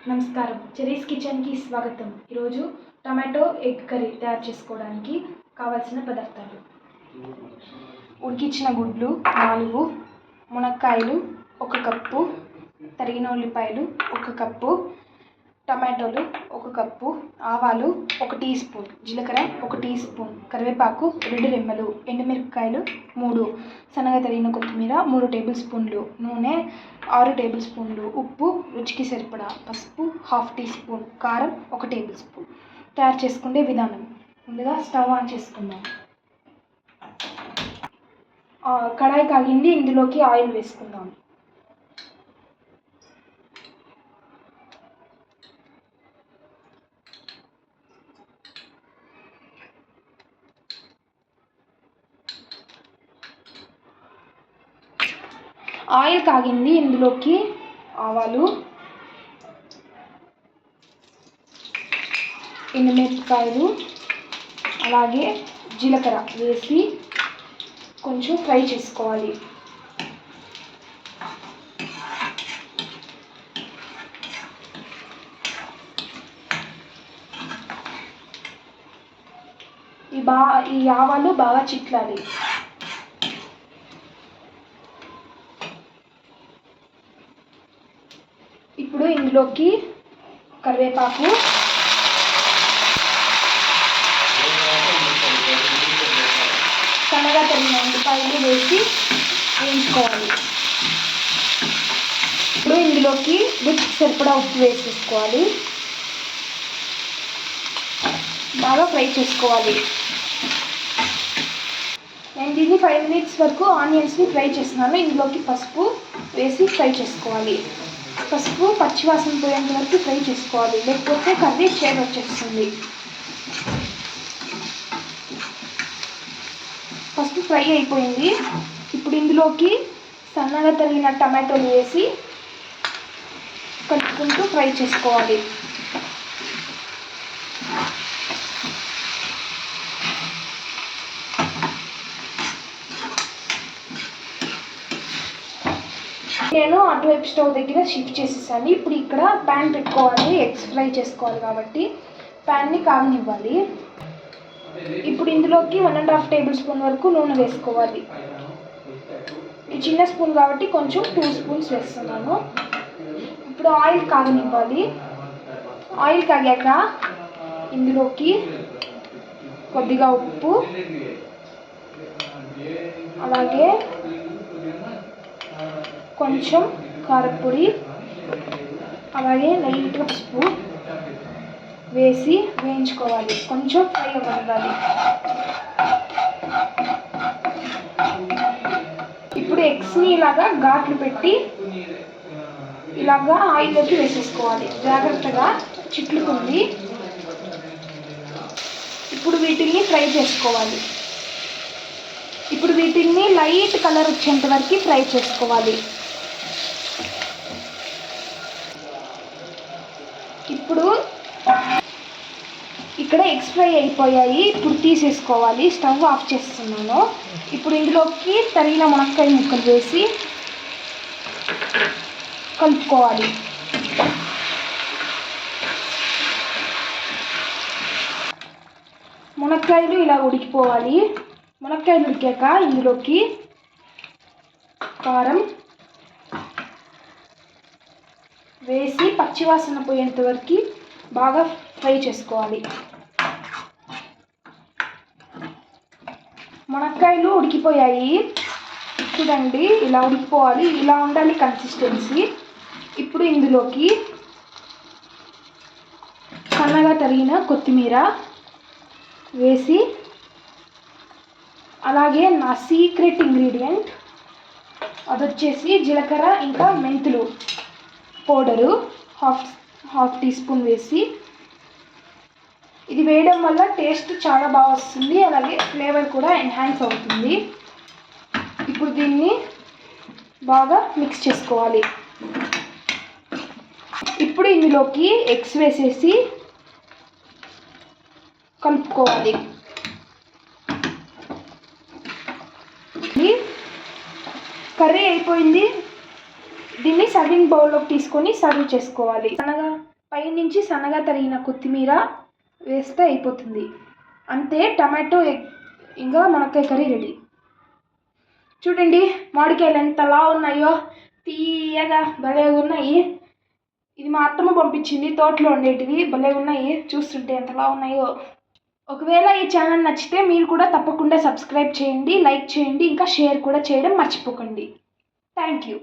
నమస్కారం, చెరీస్ కిచెన్కి స్వాగతం. ఈరోజు టమాటో ఎగ్ కర్రీ తయారు చేసుకోవడానికి కావాల్సిన పదార్థాలు: ఉడికించిన గుడ్లు 4, మునక్కాయలు 1 కప్పు, తరిగిన ఉల్లిపాయలు 1 కప్పు, టమాటోలు 1 కప్పు, ఆవాలు 1 టీ స్పూన్, జీలకర్ర 1 టీ స్పూన్, కరివేపాకు 2 రెమ్మలు, ఎండుమిరపకాయలు 3, సన్నగా తరిగిన కొత్తిమీర 3 టేబుల్ స్పూన్లు, నూనె 6 టేబుల్ స్పూన్లు, ఉప్పు రుచికి సరిపడా, పసుపు 1/2 టీ స్పూన్, కారం 1 టేబుల్ స్పూన్. తయారు చేసుకునే విధానం: ముందుగా స్టవ్ ఆన్ చేసుకుందాం. కడాయి కాగింది, ఇందులోకి ఆయిల్ వేసుకుందాం. ఆయిల్ కాగింది, ఇందులోకి ఆవాలు, ఎండుమిరపకాయలు అలాగే జీలకర్ర వేసి కొంచెం ఫ్రై చేసుకోవాలి. ఈ ఆవాలు బాగా చిట్లాలి. ఇప్పుడు ఇందులోకి కరివేపాకు, సన్నగా తరిగిన ఉల్లిపాయలు వేసి వేయించుకోవాలి. ఇప్పుడు ఇందులోకి రుచికి సరిపడా ఉప్పు వేసేసుకోవాలి. బాగా ఫ్రై చేసుకోవాలి. నేను దీన్ని 5 మినిట్స్ వరకు ఆనియన్స్ని ఫ్రై చేస్తున్నాను. ఇందులోకి పసుపు వేసి ఫ్రై చేసుకోవాలి. పసుపు పచ్చివాసన పోయేంత వరకు ఫ్రై చేసుకోవాలి, లేకపోతే కర్రీ చేదు వచ్చేస్తుంది. పసుపు ఫ్రై అయిపోయింది. ఇప్పుడు ఇందులోకి సన్నగా తరిగిన టమాటోలు వేసి కలుపుకుంటూ ఫ్రై చేసుకోవాలి. నేను అటువైపు స్టవ్ దగ్గర షిఫ్ట్ చేసేసాను. ఇప్పుడు ఇక్కడ ప్యాన్ పెట్టుకోవాలి. ఎగ్స్ ఫ్రై చేసుకోవాలి కాబట్టి ప్యాన్ని కాగనివ్వాలి. ఇప్పుడు ఇందులోకి 1.5 టేబుల్ స్పూన్ వరకు నూనె వేసుకోవాలి. ఈ చిన్న స్పూన్ కాబట్టి కొంచెం 2 స్పూన్స్ వేస్తున్నాను. ఇప్పుడు ఆయిల్ కాగనివ్వాలి. ఆయిల్ కాగాక ఇందులోకి కొద్దిగా ఉప్పు అలాగే కొంచెం కారపొడి అలాగే లైట్గా పసుపు వేసి వేయించుకోవాలి. కొంచెం ఫ్రై అవ్వాలి. ఇప్పుడు ఎగ్స్ని ఇలాగా ఘాట్లు పెట్టి ఇలాగా ఆయిల్లోకి వేసేసుకోవాలి. జాగ్రత్తగా చిట్లుకుంది. ఇప్పుడు వీటిని ఫ్రై చేసుకోవాలి. ఇప్పుడు వీటిని లైట్ కలర్ వచ్చేంత వరకు ఫ్రై చేసుకోవాలి. ఇప్పుడు ఇక్కడ ఎగ్స్ ఫ్రై అయిపోయాయి. ఇప్పుడు తీసేసుకోవాలి. స్టవ్ ఆఫ్ చేస్తున్నాను. ఇప్పుడు ఇందులోకి తరిగిన మునక్కాయ ముక్కలు వేసి కలుపుకోవాలి. మునక్కాయలు ఇలా ఉడికిపోవాలి. మునక్కాయలు ఉడికాక ఇందులోకి కారం వేసి పచ్చివాసన పోయేంత వరకు బాగా ఫ్రై చేసుకోవాలి. మునక్కాయలు ఉడికిపోయాయి. చూడండి, ఇలా ఉడికిపోవాలి. ఇలా ఉండాలి కన్సిస్టెన్సీ. ఇప్పుడు ఇందులోకి సన్నగా తరిగిన కొత్తిమీర వేసి అలాగే నా సీక్రెట్ ఇంగ్రీడియంట్ అదొచ్చేసి జీలకర్ర ఇంకా మెంతులు పౌడరు 1/2 టీ స్పూన్ వేసి, ఇది వేయడం వల్ల టేస్ట్ చాలా బాగా వస్తుంది. అలాగే ఫ్లేవర్ కూడా ఎన్హాన్స్ అవుతుంది. ఇప్పుడు దీన్ని బాగా మిక్స్ చేసుకోవాలి. ఇప్పుడు ఇందులోకి ఎగ్స్ వేసేసి కలుపుకోవాలి. కర్రీ అయిపోయింది. దీన్ని సర్వింగ్ బౌల్లోకి తీసుకొని సర్వ్ చేసుకోవాలి. అనగా పైనుంచి సన్నగా తరిగిన కొత్తిమీర వేస్తే అయిపోతుంది. అంతే, టమాటో ఇంకా మునక్కాయ కర్రీ రెడీ. చూడండి మామిడికాయలు ఎంతలా ఉన్నాయో, తీయగా భలే ఉన్నాయి. ఇది మా అత్తమ్మ పంపించింది, తోటలో ఉండేటివి, భలే ఉన్నాయి. చూస్తుంటే ఎంతలా ఉన్నాయో. ఒకవేళ ఈ ఛానల్ నచ్చితే మీరు కూడా తప్పకుండా సబ్స్క్రైబ్ చేయండి, లైక్ చేయండి, ఇంకా షేర్ కూడా చేయడం మర్చిపోకండి. Thank you.